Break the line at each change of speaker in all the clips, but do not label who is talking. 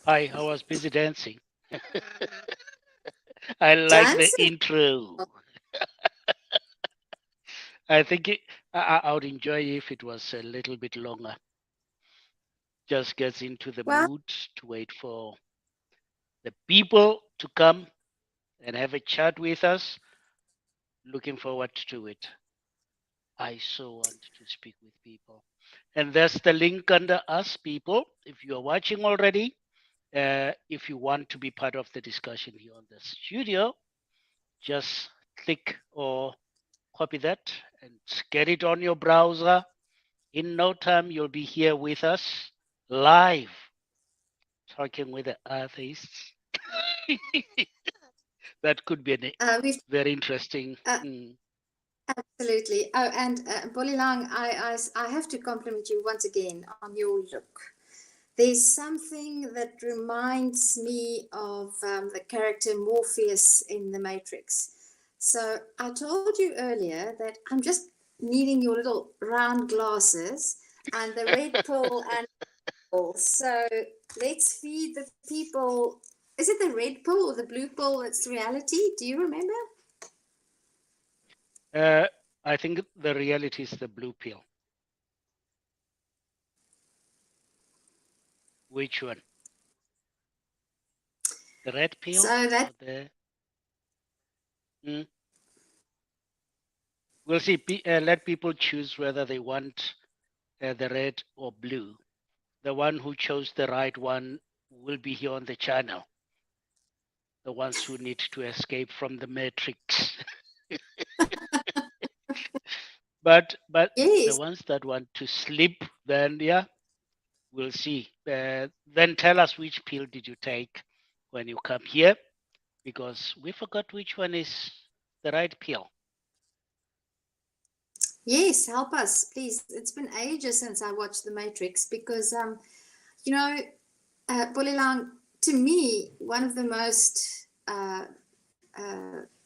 I was busy dancing. I like the
Dancing?
intro. I think I would enjoy if it was a little bit longer. Just gets into the
Well,
mood to wait for the people to come and have a chat with us. Looking forward to it. I so want to speak with people. And there's the link under us, people. If you are watching already, if you want to be part of the discussion here on the studio, just click or copy that and get it on your browser. In no time, you'll be here with us live talking with the atheists. That could be a
we've
very interesting.
uh, absolutely. Oh, and Bolilang, I have to compliment you once again on your look. There's something that reminds me of the character Morpheus in The Matrix. So I told you earlier that I'm just needing your little round glasses and the red pill and pill. So let's feed the people. Is it the red pill or the blue pill that's reality? Do you remember?
I think the reality is the blue pill. Which one? The red pill
So that
or the? Mm, we'll see. Let people choose whether they want the red or blue. The one who chose the right one will be here on the channel. The ones who need to escape from the matrix. But the
yes,
ones that want to sleep, then yeah, we'll see. Then tell us which pill did you take when you come here, because we forgot which one is the right pill.
yes, help us, please. It's been ages since I watched The Matrix because you know, Bolilang, to me, one of the most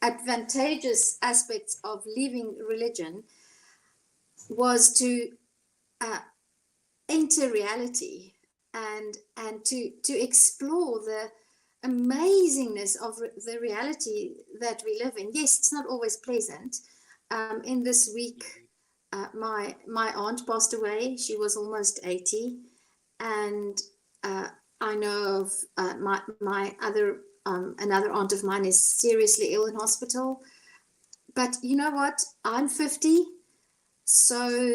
advantageous aspects of leaving religion was to uh, enter reality and to explore the amazingness of the reality that we live in. Yes, it's not always pleasant. In this week,
Mhm.
my aunt passed away. She was almost 80, and uh, I know of my other another aunt of mine is seriously ill in hospital. But you know what? I'm 50, so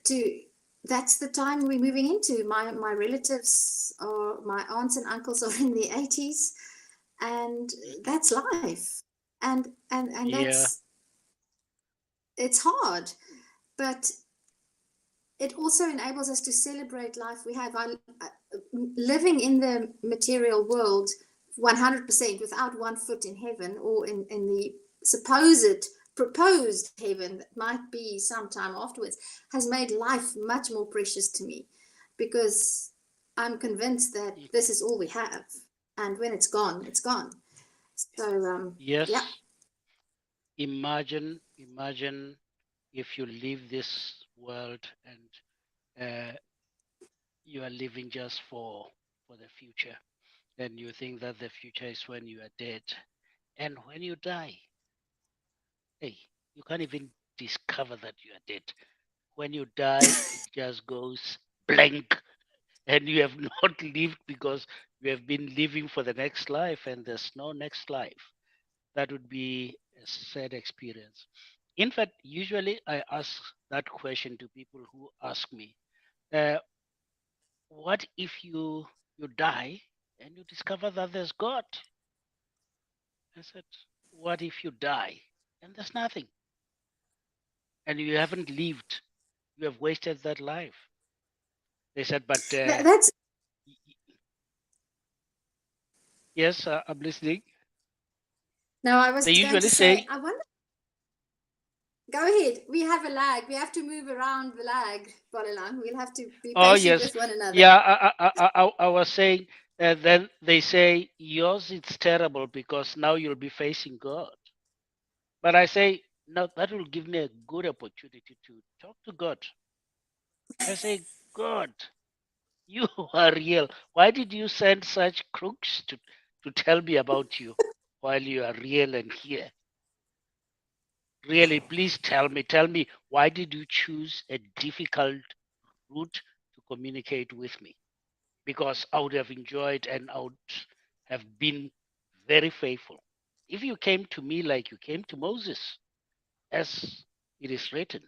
to that's the time we're moving into. My relatives or my aunts and uncles are in the 80s, and
Mhm.
that's life. And
Yeah.
that's it's hard, but it also enables us to celebrate life we have. Living in the material world 100% without one foot in heaven or in the supposed proposed heaven that might be sometime afterwards has made life much more precious to me because I'm convinced that this
Mhm.
is all we have. And when it's gone, it's gone. So, yeah.
Yes. Imagine if you leave this world and you are living just for the future, and you think that the future is when you are dead, and when you die, hey, you can't even discover that you are dead. When you die, it just goes blank, and you have not lived because you have been living for the next life, and there's no next life. That would be a sad experience. In fact, usually I ask that question to people who ask me, uh, "What if you die and you discover that there's God?" I said, "What if you die and there's nothing, and you haven't lived? You have wasted that life." They said, "But
That's
yes, I'm listening."
now I was
They
going to
usually
say,
say,
I wonder. Go ahead. We have a lag. We have to move around the lag, Bolilang. We'll have to be
"Oh
patient
yes,
with one another.
yeah." I was saying, then they say yours is terrible because now you'll be facing God. But I say, no, that will give me a good opportunity to talk to God. I say, God, You are real. Why did you send such crooks to tell me about you while you are real and here? Really, please tell me, why did you choose a difficult route to communicate with me? Because I would have enjoyed and I would have been very faithful. If you came to me like you came to Moses, as it is written,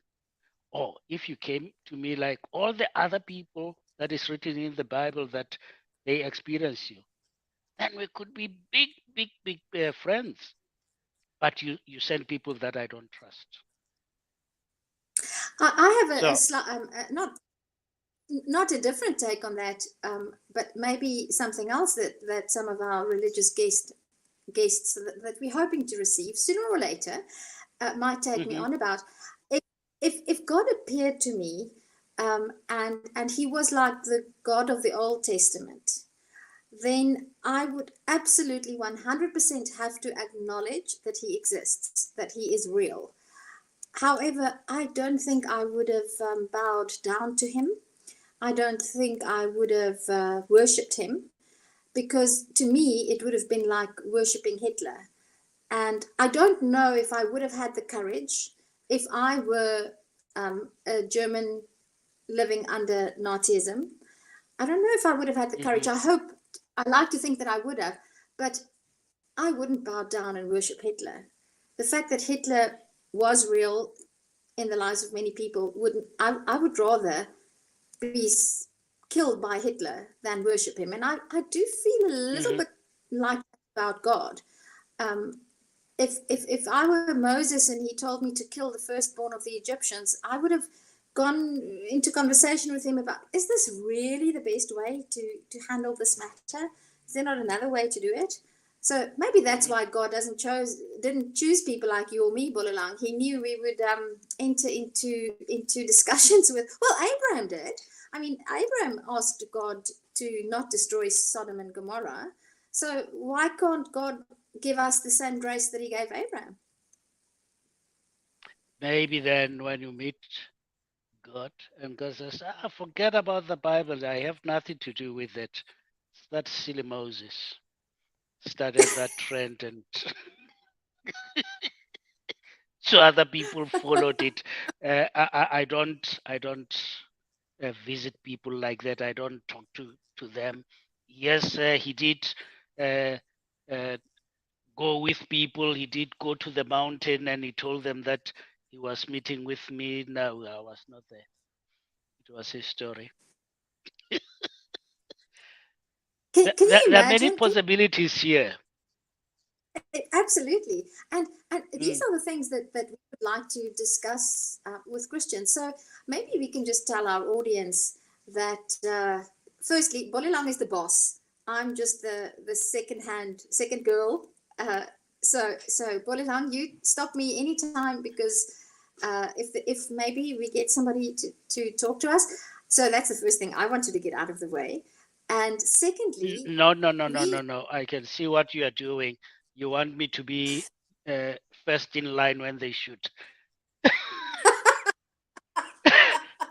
or if you came to me like all the other people that is written in the Bible that they experience you, then we could be big friends. But you send people that I don't trust.
I have a
So,
slight, not a different take on that, but maybe something else that some of our religious guests that we're hoping to receive sooner or later might take me
mhm,
on about. If if God appeared to me, and he was like the God of the Old Testament, then I would absolutely 100% have to acknowledge that he exists, that he is real. However, I don't think I would have bowed down to him. I don't think I would have worshipped him, because to me it would have been like worshipping Hitler. And I don't know if I would have had the courage if I were a German living under Nazism. I don't know if I would have had the courage.
mhm,
I hope, I like to think that I would have, but I wouldn't bow down and worship Hitler. The fact that Hitler was real in the lives of many people wouldn't, I would rather be killed by Hitler than worship him. And I do feel a little
mhm,
bit like that about God. Um, if I were Moses and he told me to kill the firstborn of the Egyptians, I would have gone into conversation with him about, is this really the best way to handle this matter? Is there not another way to do it? So maybe that's
mhm.
why God didn't choose people like you or me, Bolalang. He knew we would enter into discussions with. Well, Abraham did. I mean, Abraham asked God to not destroy Sodom and Gomorrah. So why can't God give us the same grace that he gave Abraham?
Maybe then when you meet God and God says, forget about the Bible. I have nothing to do with it. That silly Moses started that trend, and so other people followed it. I don't visit people like that. I don't talk to them. Yes, he did uh, uh, go with people. He did go to the mountain, and he told them that he was meeting with me. No, I was not there. It was his story.
Can you
There are many
imagine?
possibilities here.
Absolutely. And these
Mm.
are the things that we would like to discuss with Christians. So maybe we can just tell our audience that firstly, Bolilang is the boss. I'm just the second girl. So Bolilang, you stop me anytime, because if maybe we get somebody to talk to us. So that's the first thing I wanted to get out of the way. And secondly,
No, no, no, no,
we
no, no. I can see what you are doing. You want me to be uh, first in line when they shoot.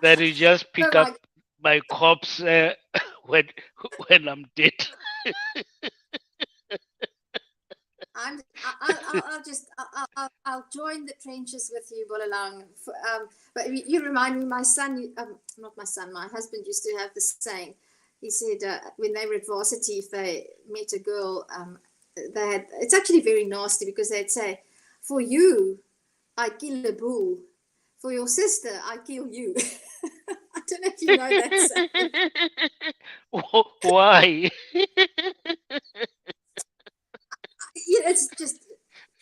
That you just
oh
pick up
my
my corpse when when I'm dead.
I'll just I'll join the trenches with you, Bolalang. But you remind me, my son, not my son, my husband used to have this saying. He said when they were at varsity, if they met a girl, they had. It's actually very nasty, because they'd say, "For you, I kill a bull. For your sister, I kill you." I don't know if you know that saying.
Why?
Yeah, it's just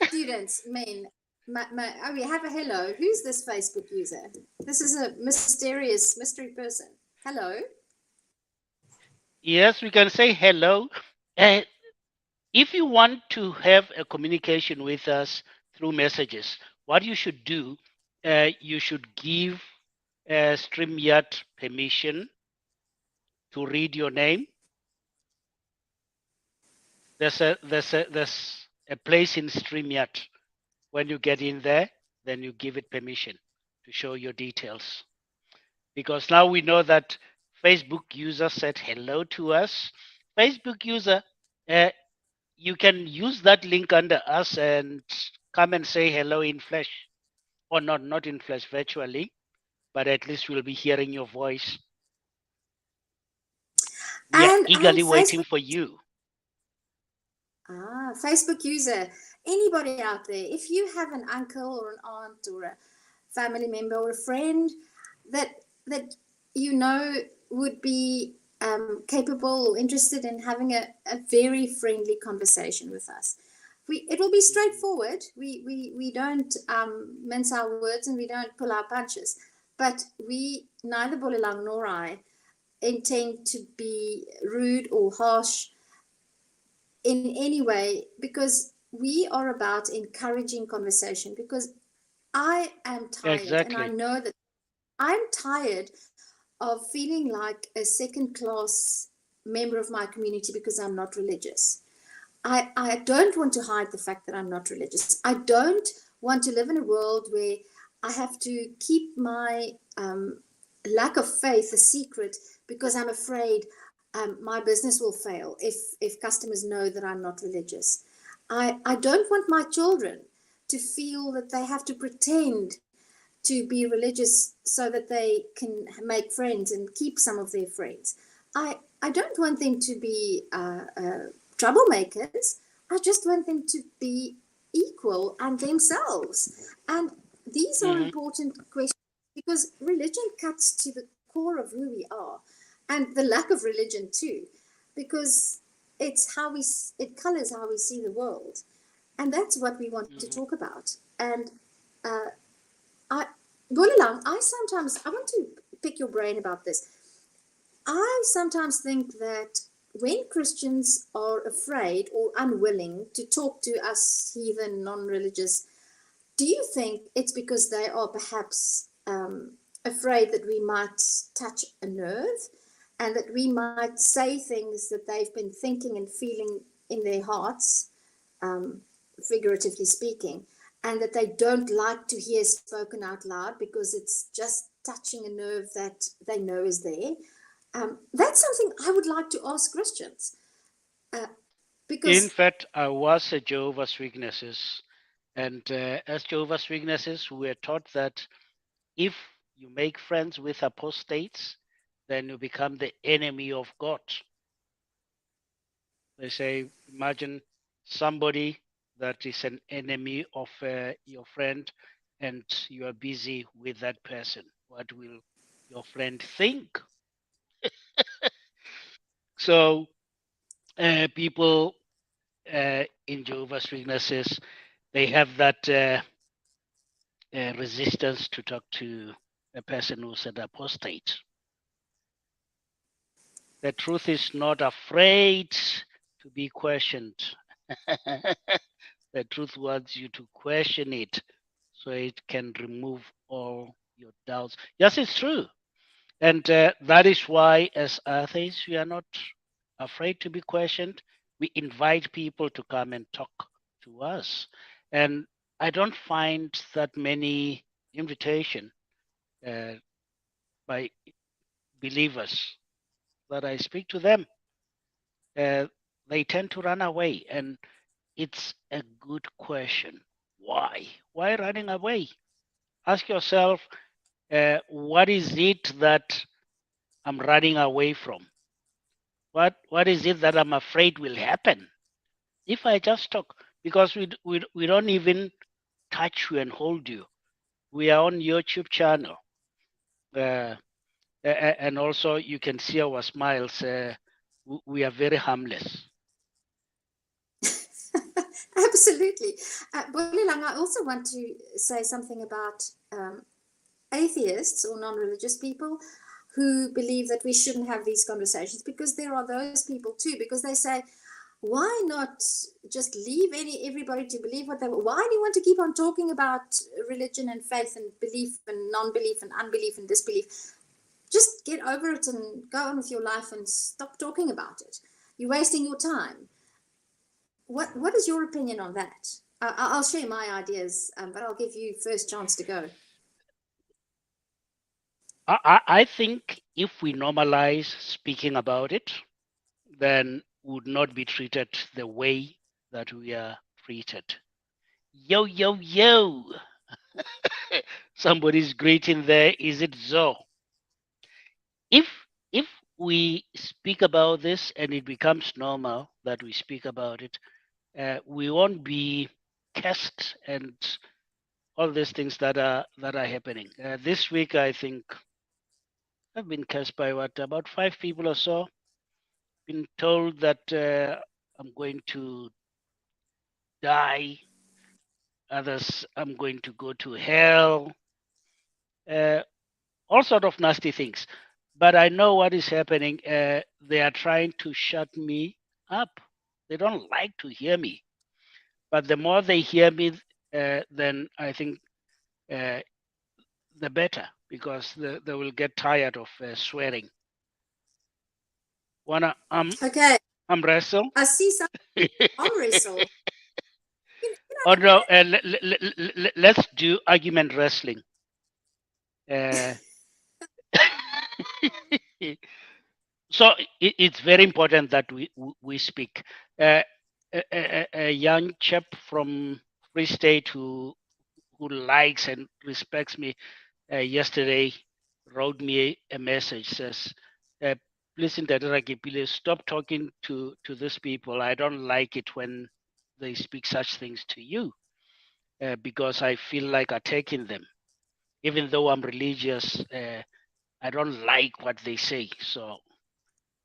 students, men. Oh, we have a hello. Who's this Facebook user? This is a mysterious mystery person. Hello.
Yes, we can say hello. Uh, if you want to have a communication with us through messages, what you should do, you should give StreamYard permission to read your name. There's a place in StreamYard. When you get in there, then you give it permission to show your details. Because now we know that Facebook user said hello to us. Facebook user, uh, you can use that link under us and come and say hello in flesh, or not in flesh, virtually, but at least we'll be hearing your voice. We are
And
eagerly waiting
Facebook,
for you.
Facebook user, anybody out there, if you have an uncle or an aunt or a family member or a friend that you know would be capable or interested in having a very friendly conversation with us. It will be straightforward. We don't mince our words and we don't pull our punches. But neither Bolilang nor I, intend to be rude or harsh in any way, because we are about encouraging conversation, because I am tired, and I
Exactly.
know that I'm tired of feeling like a second class member of my community because I'm not religious. I don't want to hide the fact that I'm not religious. I don't want to live in a world where I have to keep my lack of faith a secret because I'm afraid my business will fail if customers know that I'm not religious. I don't want my children to feel that they have to pretend to be religious so that they can make friends and keep some of their friends. I don't want them to be troublemakers. I just want them to be equal and themselves. And these are
Hmm.
important questions because religion cuts to the core of who we are, and the lack of religion too, because it colors how we see the world, and that's what we want to
Hmm.
talk about. And uh, I, Bolilang, I want to pick your brain about this. I sometimes think that when Christians are afraid or unwilling to talk to us heathen, non-religious, do you think it's because they are perhaps afraid that we might touch a nerve and that we might say things that they've been thinking and feeling in their hearts, um, figuratively speaking, and that they don't like to hear spoken out loud because it's just touching a nerve that they know is there? That's something I would like to ask Christians, uh,
In
because
fact, I was a Jehovah's Witnesses, and as Jehovah's Witnesses, we are taught that if you make friends with apostates, then you become the enemy of God. They say, imagine somebody that is an enemy of your friend, and you are busy with that person. What will your friend think? So, people in Jehovah's Witnesses, they have that resistance to talk to a person who's an apostate. The truth is not afraid to be questioned. The truth wants you to question it so it can remove all your doubts. Yes, it's true. And that is why, as atheists, we are not afraid to be questioned. We invite people to come and talk to us. And I don't find that many invitation uh, by believers that I speak to them. Uh, they tend to run away. And it's a good question. Why? Why running away? Ask yourself, what is it that I'm running away from? What is it that I'm afraid will happen if I just talk? Because we don't even touch you and hold you. We are on YouTube channel, uh, and also you can see our smiles. We are very harmless.
absolutely. Bolilang, I also want to say something about atheists or non-religious people who believe that we shouldn't have these conversations, because there are those people too, because they say, why not just leave everybody to believe what they want? Why do you want to keep on talking about religion and faith and belief and non-belief and unbelief and disbelief? Just get over it and go on with your life and stop talking about it. You're wasting your time. What is your opinion on that? I'll share my ideas, but I'll give you first chance to go.
I think if we normalize speaking about it, then would not be treated the way that we are treated. Yo, yo, yo. Somebody's greeting there. Is it Zo? If we speak about this and it becomes normal that we speak about it, we won't be cursed and all these things that are happening. This week, I think I've been cursed by what about 5 people or so. Been told that I'm going to die. Others, I'm going to go to hell. Uh, all sort of nasty things. But I know what is happening. They are trying to shut me up. They don't like to hear me. But the more they hear me, then I think uh, the better, because they will get tired of swearing. Wanna
Okay,
wrestle?
I see some arm wrestle.
Oh no, let's do argument wrestling. Uh, so it's very important that we speak. A young chap from Free State who likes and respects me yesterday wrote me a message, says, uh, "Listen, Dadaraki, please stop talking to these people. I don't like it when they speak such things to you, because I feel like attacking them. Even though I'm religious, I don't like what they say. So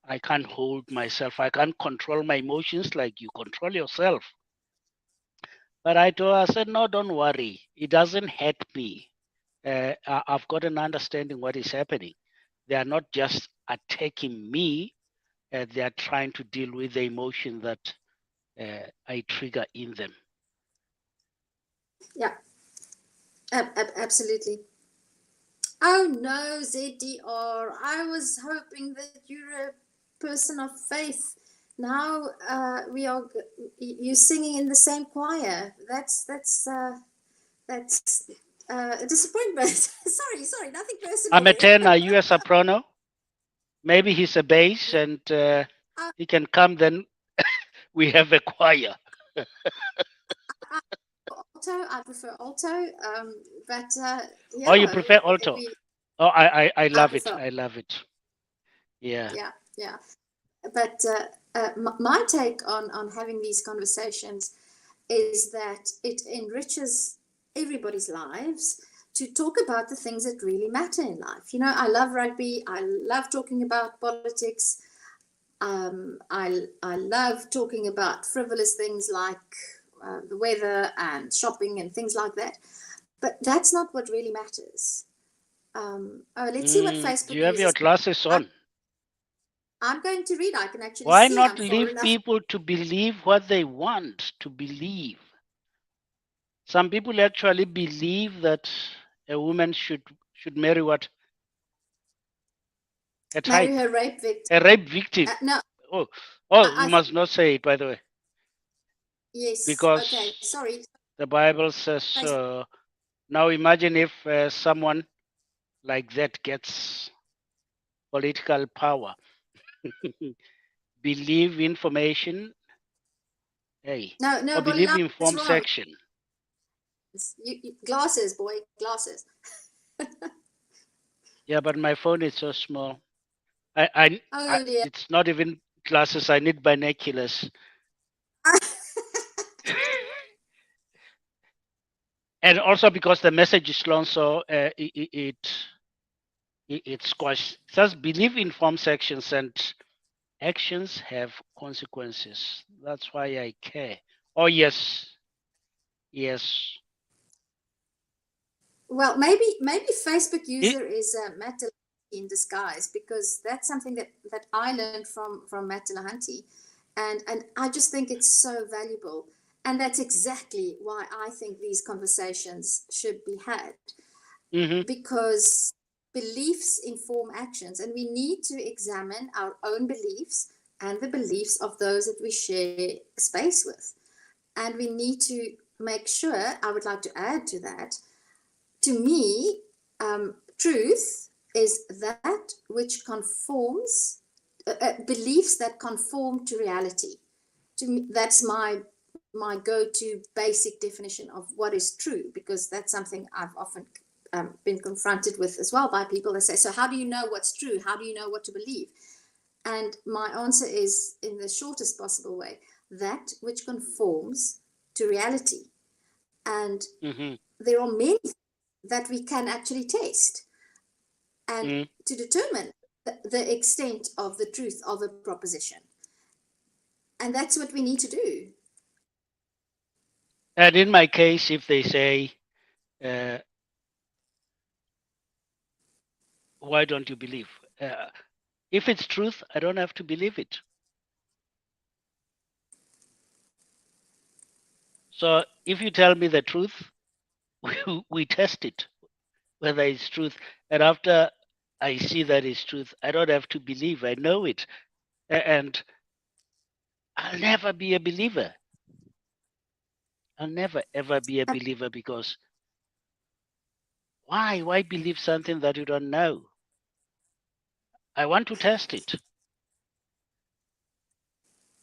I can't hold myself. I can't control my emotions like you control yourself." But I told her, I said, no, don't worry. It doesn't hurt me. I've got an understanding what is happening. They are not just attacking me. They are trying to deal with the emotion that I trigger in them.
Yeah, absolutely. Oh no, ZDR. I was hoping that you're a person of faith. Now you're singing in the same choir. That's a disappointment. Sorry, nothing personal
I'm a
there.
tenor, you a soprano. Maybe he's a bass and
I,
he can come, then we have a choir.
I I prefer alto. But
Or you
yeah,
prefer alto?
we
Oh, I
I
love it.
prefer
I love it. Yeah.
yeah. But my take on having these conversations is that it enriches everybody's lives to talk about the things that really matter in life. You know, I love rugby. I love talking about politics. I love talking about frivolous things like the weather and shopping and things like that. But that's not what really matters. Let's see what
Do
Facebook
you have your
uses.
glasses
I,
on?
I'm going to read. I can actually
Why
see.
not
I'm far
leave
enough.
people to believe what they want to believe? Some people actually believe that a woman should marry what? A
Marry
type,
her rape victim.
a rape victim.
No,
Oh, oh, we
I
must not say it, by the way,
yes. Okay,
because
sorry.
the Bible says
Facebook.
so. Now imagine if someone like that gets political power, believe information, hey,
No,
or believe
Bolila is
informed
wrong.
section.
Glasses, boy, glasses.
Yeah, but my phone is so small. I
Oh dear.
it's not even glasses. I need binoculars. And also because the message is long, so it's squashed. It says believe informed sections and actions have consequences. That's why I care. Oh yes, yes.
Well, maybe Facebook
It,
user is Matt Delahanty in disguise, because that's something that I learned from Matt Delahanty, and I just think it's so valuable, and that's exactly why I think these conversations should be had,
mhm.
because beliefs inform actions, and we need to examine our own beliefs and the beliefs of those that we share space with, and we need to make sure. I would like to add to that, to me, truth is that which conforms, beliefs that conform to reality. To me, that's my go-to basic definition of what is true, because that's something I've often been confronted with as well by people that say, so how do you know what's true? How do you know what to believe? And my answer is, in the shortest possible way, that which conforms to reality. And there are many that we can actually test and to determine the extent of the truth of a proposition. And that's what we need to do.
And in my case, if they say, why don't you believe? If it's truth, I don't have to believe it. So if you tell me the truth, we test it, whether it's truth. And after I see that it's truth, I don't have to believe. I know it. And I'll never be a believer. I'll never, ever be a believer, because why? Why believe something that you don't know? I want to test it.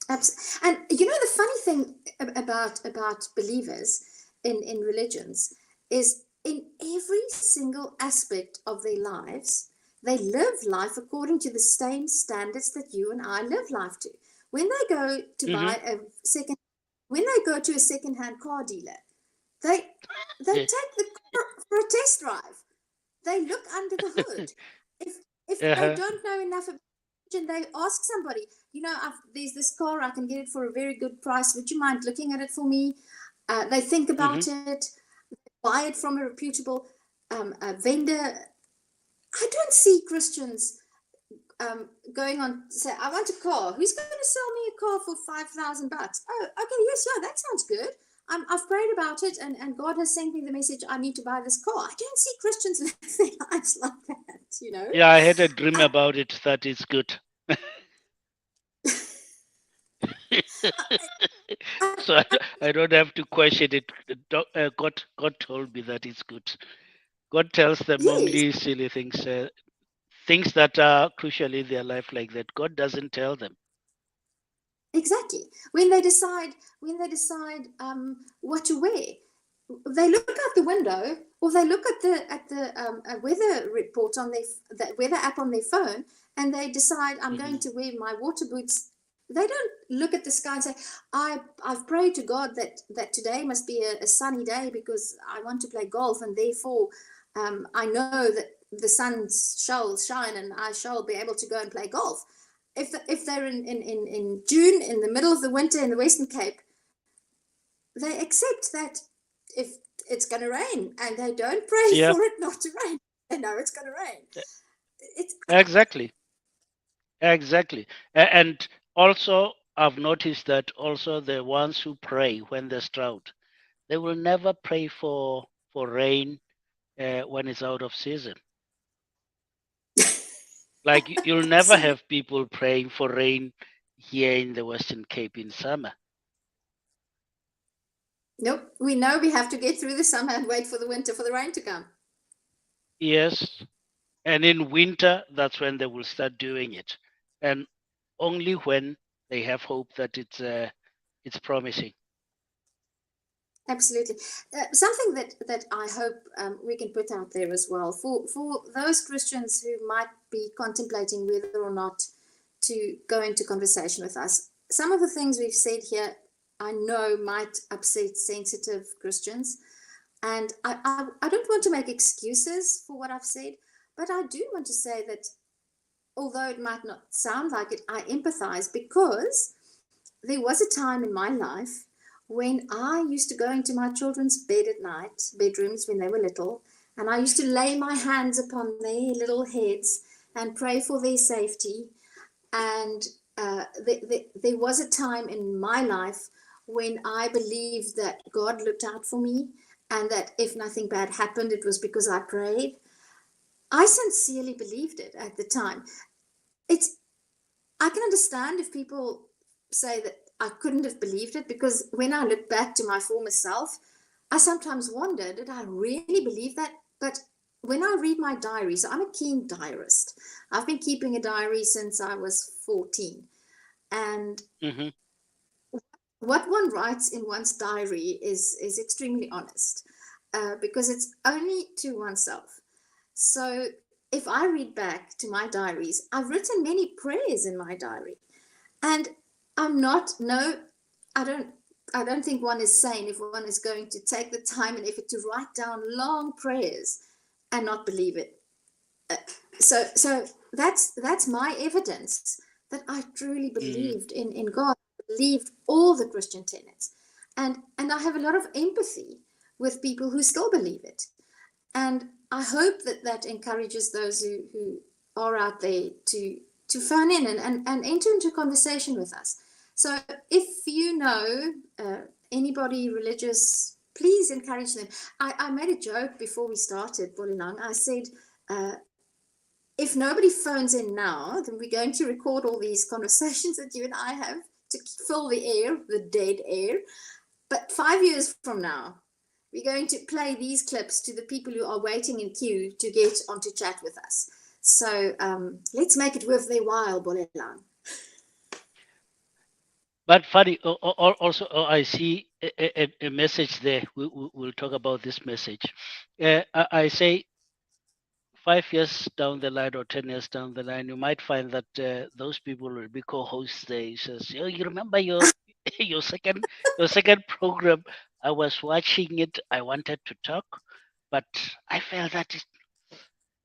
And you know, the funny thing about believers in religions is, in every single aspect of their lives, they live life according to the same standards that you and I live life to. When they go to buy a second, when they go to a second-hand car dealer, they take the car for a test drive. They look under the hood. If they don't know enough about it, and they ask somebody, you know, there's this car, I can get it for a very good price. Would you mind looking at it for me? They think about it, buy it from a reputable vendor. I don't see Christians going on say, I want a car. Who's going to sell me a car for $5,000? Oh, okay, yes, yeah, that sounds good. I've prayed about it, and God has sent me the message, I need to buy this car. I don't see Christians live their lives like that, you know?
Yeah, I had a dream about it. That is good. So I don't have to question it. God told me that it's good. God tells them
Yes,
only silly things, things that are crucial in their life like that. God doesn't tell them.
exactly. When they decide what to wear, they look out the window, or they look at the weather report on the weather app on their phone, and they decide, I'm going to wear my water boots. They don't look at the sky and say, I've prayed to God that today must be a sunny day because I want to play golf, and therefore I know that the sun shall shine and I shall be able to go and play golf. If they're in June, in the middle of the winter in the Western Cape, they accept that if it's going to rain, and they don't pray
Yeah,
for it not to rain. They know it's going to rain. It's
exactly. Exactly. And also, I've noticed that also the ones who pray when there's drought, they will never pray for rain when it's out of season. Like you'll never
absolutely.
have people praying for rain here in the Western Cape in summer.
Nope. We know we have to get through the summer and wait for the winter for the rain to come.
Yes. And in winter, that's when they will start doing it. And only when they have hope that it's promising.
Absolutely. Something that I hope we can put out there as well for those Christians who might be contemplating whether or not to go into conversation with us. Some of the things we've said here, I know, might upset sensitive Christians. And I don't want to make excuses for what I've said, but I do want to say that although it might not sound like it, I empathize, because there was a time in my life when I used to go into my children's bed at night, bedrooms when they were little, and I used to lay my hands upon their little heads and pray for their safety. And there was a time in my life when I believed that God looked out for me, and that if nothing bad happened, it was because I prayed. I sincerely believed it at the time. It's I can understand if people say that I couldn't have believed it, because when I look back to my former self, I sometimes wonder, did I really believe that? But when I read my diary, so I'm a keen diarist. I've been keeping a diary since I was 14. And
Mm-hmm.
what one writes in one's diary is extremely honest, because it's only to oneself. So if I read back to my diaries, I've written many prayers in my diary. And I'm not, no, I don't. I don't think one is sane if one is going to take the time and effort to write down long prayers and not believe it. Uh, so that's my evidence that I truly
Mm.
believed in God, believed all the Christian tenets, and I have a lot of empathy with people who still believe it, and I hope that that encourages those who are out there to phone in and enter into conversation with us. So if you know anybody religious, please encourage them. I made a joke before we started, Bolilang. I said, uh, if nobody phones in now, then we're going to record all these conversations that you and I have to fill the air, the dead air. But 5 years from now, we're going to play these clips to the people who are waiting in queue to get onto chat with us. So let's make it worth their while, Bolelang.
But funny, also, I see a message there. We'll talk about this message. I say 5 years down the line or 10 years down the line, you might find that those people will be co-hosts there. He says, "Oh, you remember your your second program? I was watching it. I wanted to talk, but I felt that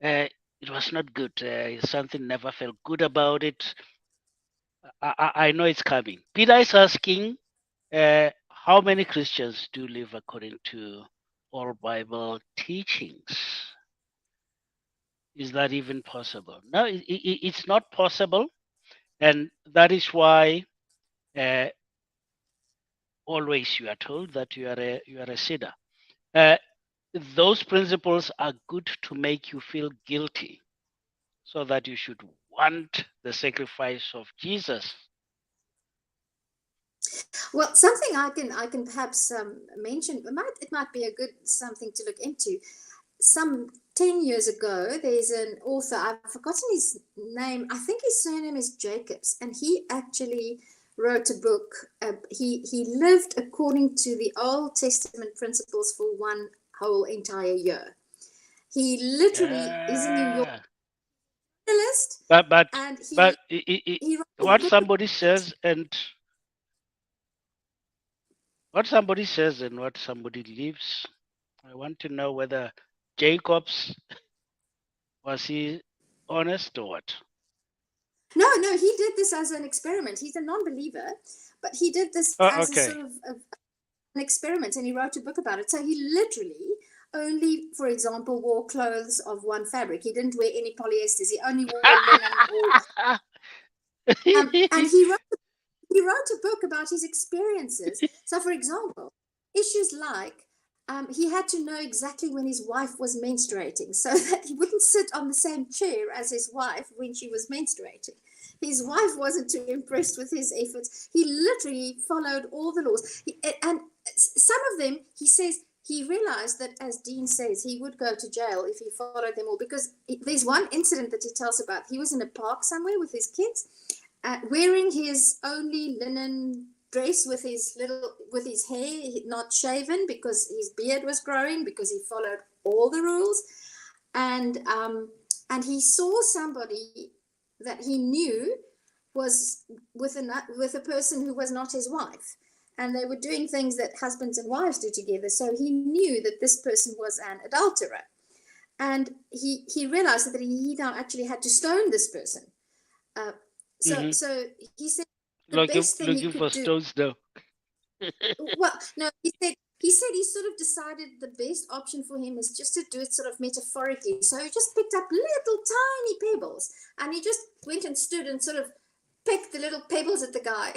it was not good. Something never felt good about it. I know it's coming." Peter is asking, how many Christians do live according to all Bible teachings? Is that even possible? No, it's not possible, and that is why uh, always you are told that you are a sinner. Uh, those principles are good to make you feel guilty, so that you should want the sacrifice of Jesus.
Well, something I can perhaps mention. It might be a good something to look into. Some 10 years ago, there's an author. I've forgotten his name. I think his surname is Jacobs, and he actually wrote a book. He lived according to the Old Testament principles for one whole entire year. He literally is a New York
Yeah,
journalist,
but but
and
but
he wrote a
what
book.
somebody says and what somebody leaves. I want to know whether Jacobs was he honest or what?
No, he did this as an experiment. He's a non-believer, but he did this
Oh,
as a
okay.
sort of an experiment, and he wrote a book about it. So he literally only, for example, wore clothes of one fabric. He didn't wear any polyesters. He only wore linen or and he wrote a book about his experiences. So, for example, issues like he had to know exactly when his wife was menstruating so that he wouldn't sit on the same chair as his wife when she was menstruating. His wife wasn't too impressed with his efforts. He literally followed all the laws. And some of them, he says, he realized that, as Dean says, he would go to jail if he followed them all, because there's one incident that he tells about. He was in a park somewhere with his kids, wearing his only linen dress with his hair not shaven because his beard was growing, because he followed all the rules, and and he saw somebody that he knew was with a person who was not his wife, and they were doing things that husbands and wives do together. So he knew that this person was an adulterer, and he realized that he now actually had to stone this person. uh, so
Hmm.
so he said the
Looking
best thing he
looking for
could do.
stones now.
Well, no, he said he sort of decided the best option for him is just to do it sort of metaphorically. So he just picked up little tiny pebbles, and he just went and stood and sort of picked the little pebbles at the guy.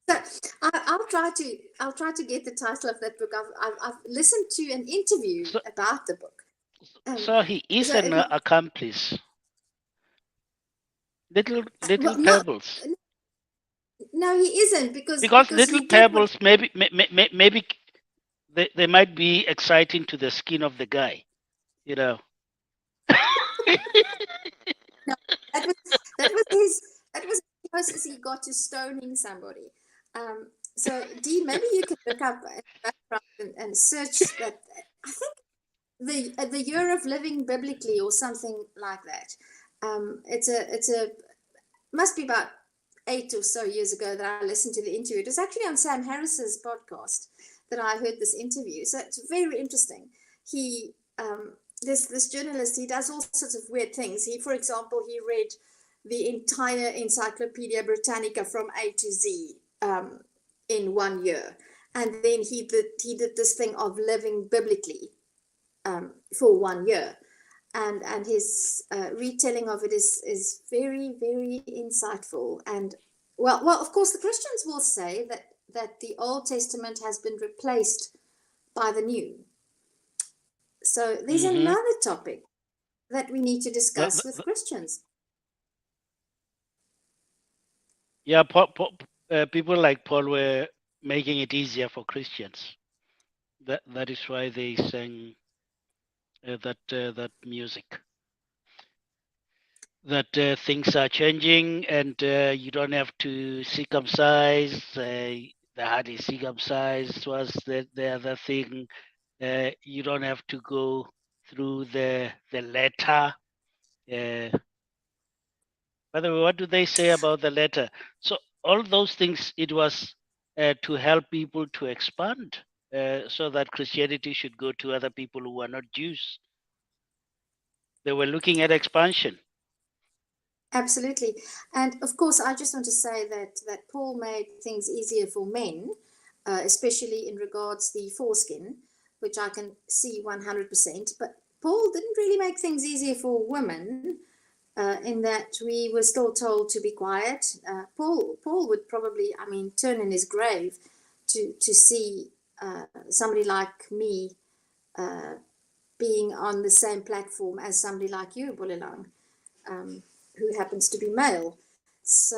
So I'll try to get the title of that book. I've listened to an interview
so,
about the book.
so he is
So
an
it,
accomplice. Little
well, no,
pebbles.
no, he isn't, because
Because little
he did what.
pebbles, maybe they might be exciting to the skin of the guy, you know.
No, that was as close as he got to stoning somebody. So Dean, maybe you can look up in the background and search that. I think the year of living biblically or something like that. It's a must be about 8 or so years ago that I listened to the interview. It was actually on Sam Harris's podcast that I heard this interview. So it's very interesting. He this journalist, he does all sorts of weird things. He, for example, he read the entire Encyclopedia Britannica from A to Z in 1 year, and then he did this thing of living biblically for 1 year, and his retelling of it is very, very insightful. And well, of course, the Christians will say that the Old Testament has been replaced by the New. So there's
Hmm.
another topic that we need to
The,
discuss
the,
with
the-
Christians.
yeah, people like Paul were making it easier for Christians. That is why they sang that music. That things are changing and you don't have to circumcise. The heart is circumcised was the other thing. You don't have to go through the letter. By the way, what do they say about the letter? So all those things, it was to help people to expand, so that Christianity should go to other people who are not Jews. They were looking at expansion.
Absolutely. And of course, I just want to say that Paul made things easier for men, especially in regards the foreskin, which I can see 100%. But Paul didn't really make things easier for women, in that we were still told to be quiet. Paul would probably, I mean, turn in his grave to see somebody like me uh, being on the same platform as somebody like you, Bulilang, um, who happens to be male. So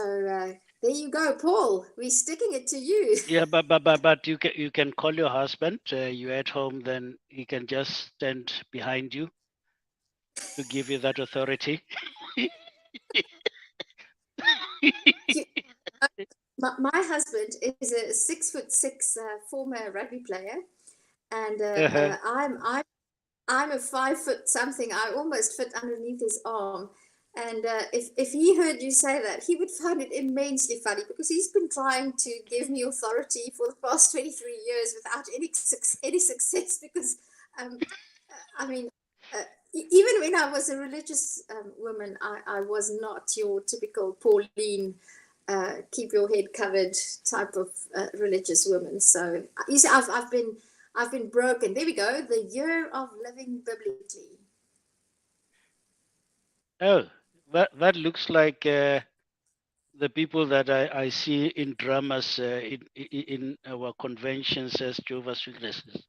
there you go, Paul. We're sticking it to you.
Yeah, but you can call your husband. You're at home, then he can just stand behind you to give you that authority.
You my husband is a 6'6" former rugby player, and
Uh-huh.
I'm a 5 foot something. I almost fit underneath his arm. And if he heard you say that, he would find it immensely funny because he's been trying to give me authority for the past 23 years without any success. Because, um, I mean, uh, even when I was a religious woman, I was not your typical Pauline, keep your head covered type of religious woman. So you see, I've been broken. There we go. The year of living biblically.
Oh, that looks like the people that I see in dramas, in our conventions as Jehovah's Witnesses.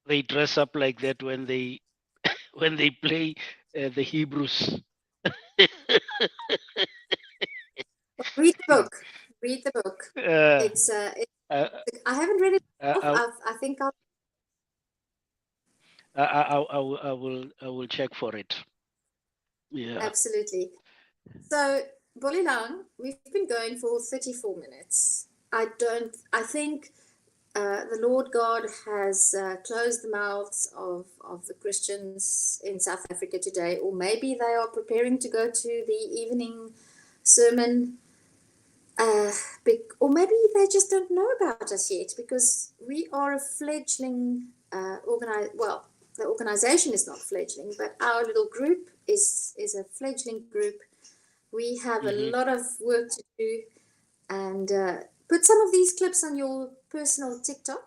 They dress up like that when they when they play the Hebrews.
Read the book. Read the book.
uh, uh,
I haven't read it myself.
I,
I think I'll
I will check for it. Yeah.
absolutely. So, Bolilang, we've been going for 34 minutes. I think the Lord God has closed the mouths of the Christians in South Africa today, or maybe they are preparing to go to the evening sermon, uh, or maybe they just don't know about us yet because we are a fledgling well, the organization is not fledgling, but our little group is a fledgling group. We have a
Hmm.
lot of work to do, and put some of these clips on your personal TikTok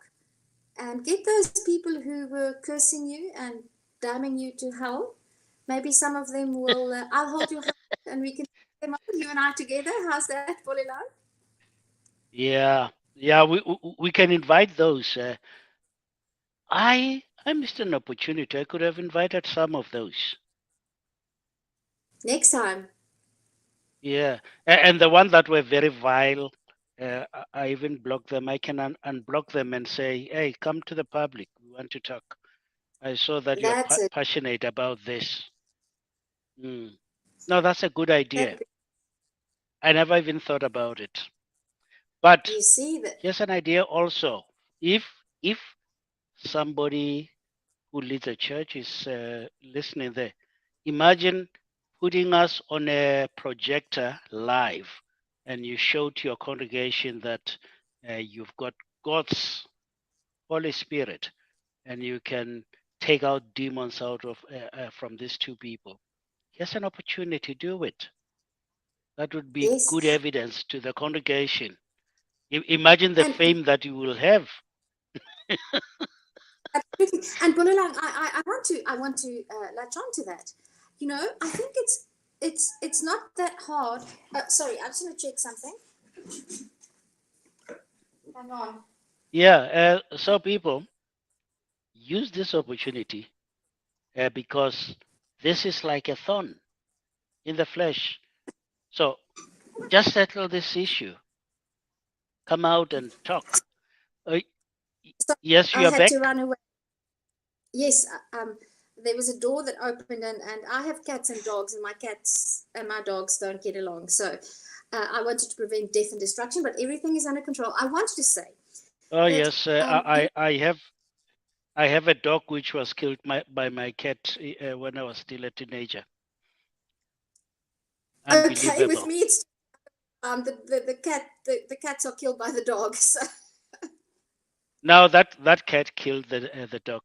and get those people who were cursing you and damning you to hell. Maybe some of them will. I'll hold your hand and we can take them up, you and I together. How's that, Bolilan?
Yeah. Yeah. We can invite those. I missed an opportunity. I could have invited some of those.
Next time.
Yeah, and the ones that were very vile, I even block them. I can unblock them and say, "Hey, come to the public. We want to talk. I saw that you are
That's it.
passionate about this." Mm. No, that's a good idea.
That
I never even thought about it. But
you see that.
here's an idea also. If somebody who leads a church is listening there, imagine putting us on a projector live, and you show to your congregation that you've got God's Holy Spirit, and you can take out demons out of from these two people. Here's an opportunity. Do it. That would be
Yes,
good evidence to the congregation. Imagine the
and
fame that you will have.
absolutely. And Bolalang, I want to latch on to that. You know, I think it's not that hard. Sorry, I'm just gonna check something. Hang on.
Yeah, so people use this opportunity because this is like a thorn in the flesh. So just settle this issue. Come out and talk. Uh,
So
yes,
I
you are
had
back.
to run away. Yes, there was a door that opened, and I have cats and dogs, and my cats and my dogs don't get along. So I wanted to prevent death and destruction, but everything is under control. I wanted to say
Oh
that
yes, I have a dog which was killed by my cat when I was still a teenager.
okay, with
Unbelievable.
me it's the cats are killed by the dogs.
Now that cat killed the dog.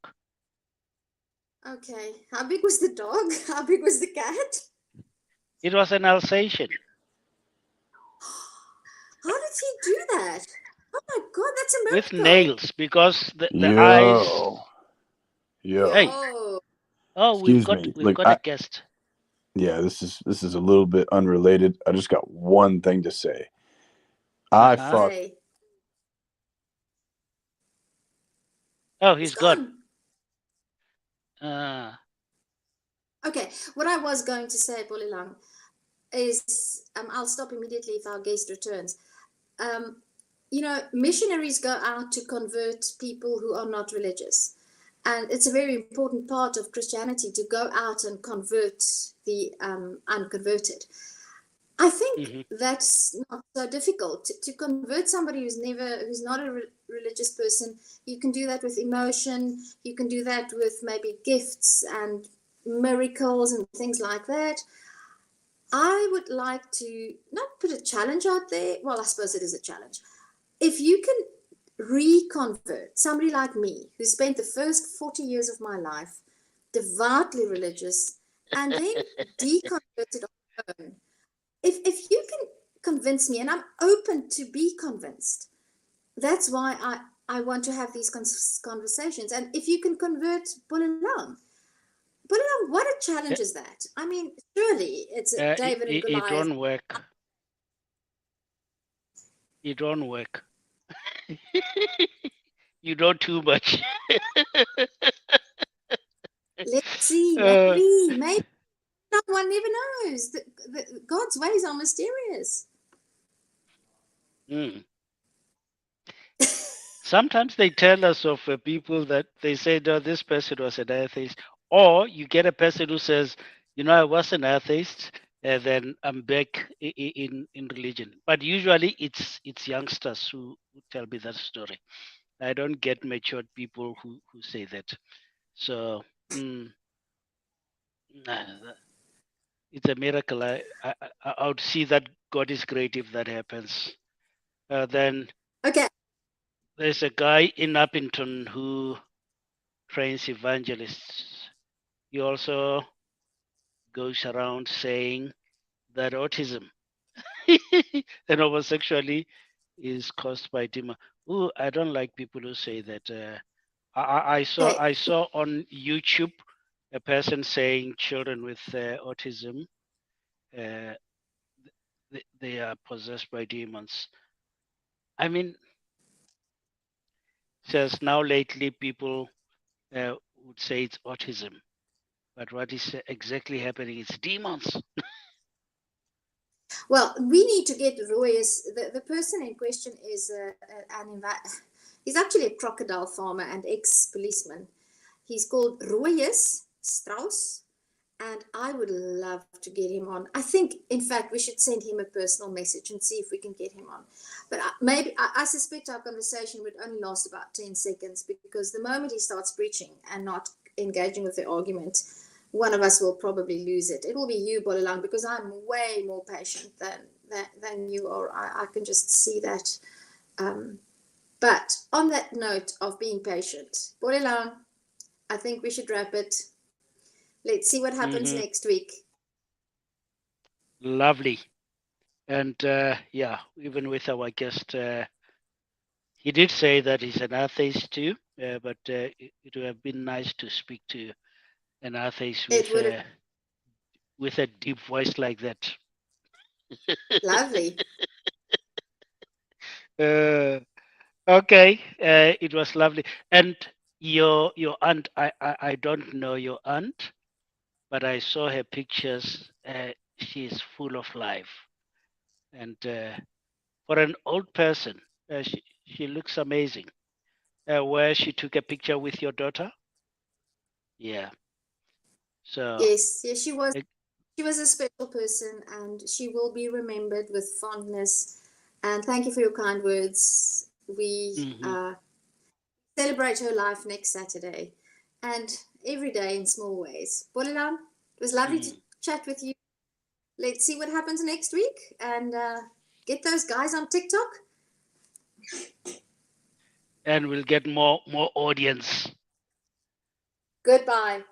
Okay, how big was the dog? How big was the cat?
It was an Alsatian
How did he do that? Oh my God, that's a
with
miracle.
nails because the eyes.
Yo, yo.
Hey,
Whoa.
oh,
Excuse me.
we've
Like
got a
I
guest.
yeah, this is a little bit unrelated. I just got one thing to say.
Uh
I
huh.
thought
Okay,
Oh,
he's
he's gone.
gone.
Uh,
Okay, what I was going to say, Bolilang, is I'll stop immediately if our guest returns. Um, you know, missionaries go out to convert people who are not religious. And it's a very important part of Christianity to go out and convert the unconverted. I think
mhm.
that's not so difficult to convert somebody who's not a religious person. You can do that with emotion. You can do that with maybe gifts and miracles and things like that. I would like to not put a challenge out there. Well, I suppose it is a challenge. If you can reconvert somebody like me who spent the first 40 years of my life devoutly religious and then deconverted on my own, if you can convince me, and I'm open to be convinced, that's why I want to have these conversations. And if you can convert Bulalam, Bulalam, what a challenge is that? I mean, surely it's David and
It
Goliath.
won't work. It won't work. You know too much.
Let's see,
uh,
maybe no one never knows. God's ways are mysterious.
mm. Sometimes they tell us of people that they say, no, this person was an atheist. Or you get a person who says, I was an atheist, and then I'm back in religion. But usually it's youngsters who tell me that story. I don't get matured people who say that. So mm, nah, it's a miracle. I would see that God is great if that happens. Then
Okay,
there's a guy in Uppington who trains evangelists. He also goes around saying that autism and homosexuality is caused by demon. Ooh, I don't like people who say that.
okay.
I saw on YouTube a person saying children with autism uh, they are possessed by demons. I mean, says now lately people would say it's autism, but what is exactly happening is demons.
Well, we need to get Roy's. The person in question is he's actually a crocodile farmer and ex-policeman. He's called Royus Strauss, and I would love to get him on. I think, in fact, we should send him a personal message and see if we can get him on. But I suspect our conversation would only last about 10 seconds, because the moment he starts preaching and not engaging with the argument, one of us will probably lose it. It will be you, Bolilang, because I'm way more patient than you are. I can just see that. But on that note of being patient, Bolilang, I think we should wrap it. Let's see what happens next week.
Lovely. And yeah, even with our guest, he did say that he's an atheist too, but it would have been nice to speak to an atheist with a deep voice like that.
Lovely.
Okay, it was lovely. And your aunt, I don't know your aunt, but I saw her pictures. She is full of life, and for an old person, she looks amazing. Where she took a picture with your daughter. Yeah. So
Yes, she was. She was a special person, and she will be remembered with fondness. And thank you for your kind words. We celebrate her life next Saturday, and every day in small ways. Bolilang, it was lovely to chat with you. Let's see what happens next week, and get those guys on TikTok.
And we'll get more audience.
Goodbye.